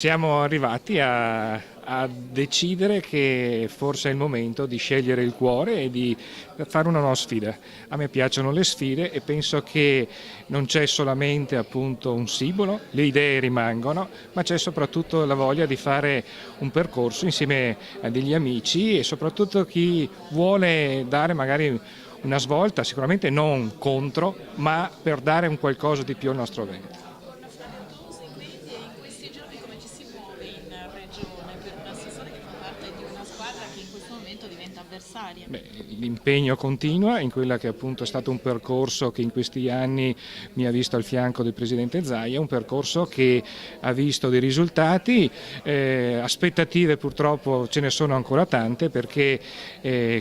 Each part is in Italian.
Siamo arrivati a decidere che forse è il momento di scegliere il cuore e di fare una nuova sfida. A me piacciono le sfide e penso che non c'è solamente appunto un simbolo, le idee rimangono, ma c'è soprattutto la voglia di fare un percorso insieme a degli amici e soprattutto chi vuole dare magari una svolta, sicuramente non contro, ma per dare un qualcosa di più al nostro Veneto. Quindi in questi giorni come ci si muove in regione per un assessore che fa parte di una squadra che in questo momento diventa avversaria? Beh, l'impegno continua in quella che appunto è stato un percorso che in questi anni mi ha visto al fianco del Presidente Zaia, un percorso che ha visto dei risultati, aspettative purtroppo ce ne sono ancora tante perché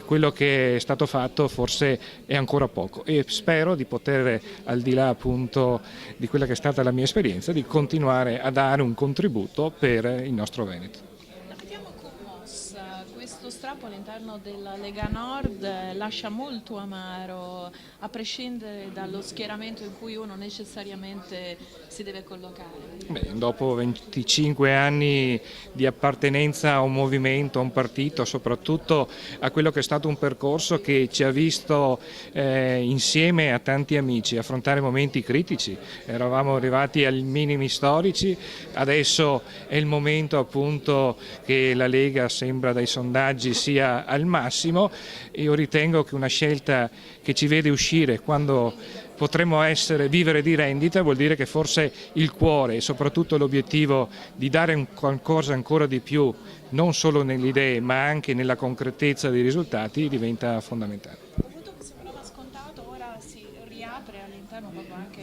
quello che è stato fatto forse è ancora poco e spero di poter, al di là appunto di quella che è stata la mia esperienza, di continuare a dare un contributo per il nostro Veneto. La vediamo commossa, questo strappo all'interno della Lega Nord lascia molto amaro, a prescindere dallo schieramento in cui uno necessariamente si deve collocare. Beh, dopo 25 anni di appartenenza a un movimento, a un partito, soprattutto a quello che è stato un percorso che ci ha visto insieme a tanti amici affrontare momenti critici, eravamo arrivati ai minimi storici, adesso è il momento appunto che la Lega sembra dai sondaggi sia al massimo e io ritengo che una scelta che ci vede uscire quando potremmo vivere di rendita vuol dire che forse il cuore e soprattutto l'obiettivo di dare qualcosa ancora di più, non solo nelle idee ma anche nella concretezza dei risultati, diventa fondamentale. Un punto che sembrava scontato ora si riapre all'interno proprio anche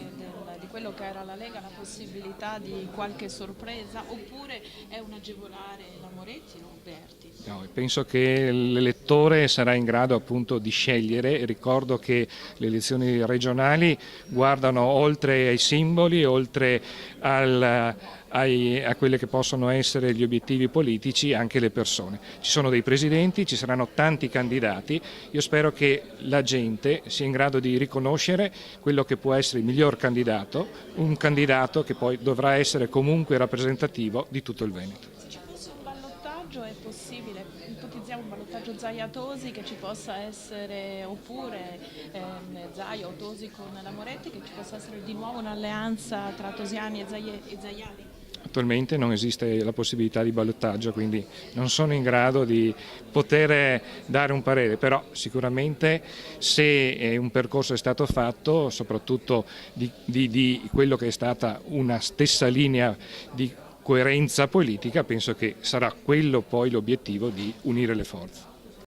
di quello che era la Lega la possibilità di qualche sorpresa oppure è un agevolare la Moretti o Berti? No, penso che l'elettore sarà in grado appunto di scegliere. Ricordo che le elezioni regionali guardano oltre ai simboli, oltre a quelli che possono essere gli obiettivi politici, anche le persone. Ci sono dei presidenti, ci saranno tanti candidati, io spero che la gente sia in grado di riconoscere quello che può essere il miglior candidato, un candidato che poi dovrà essere comunque rappresentativo di tutto il Veneto. Se ci fosse un ballottaggio è possibile, ipotizziamo un ballottaggio Zaia-Tosi che ci possa essere, oppure Zaia o Tosi con la Moretti, che ci possa essere di nuovo un'alleanza tra Tosiani e Zaiali? Attualmente non esiste la possibilità di ballottaggio, quindi non sono in grado di poter dare un parere, però sicuramente se un percorso è stato fatto, soprattutto di quello che è stata una stessa linea di coerenza politica, penso che sarà quello poi l'obiettivo di unire le forze.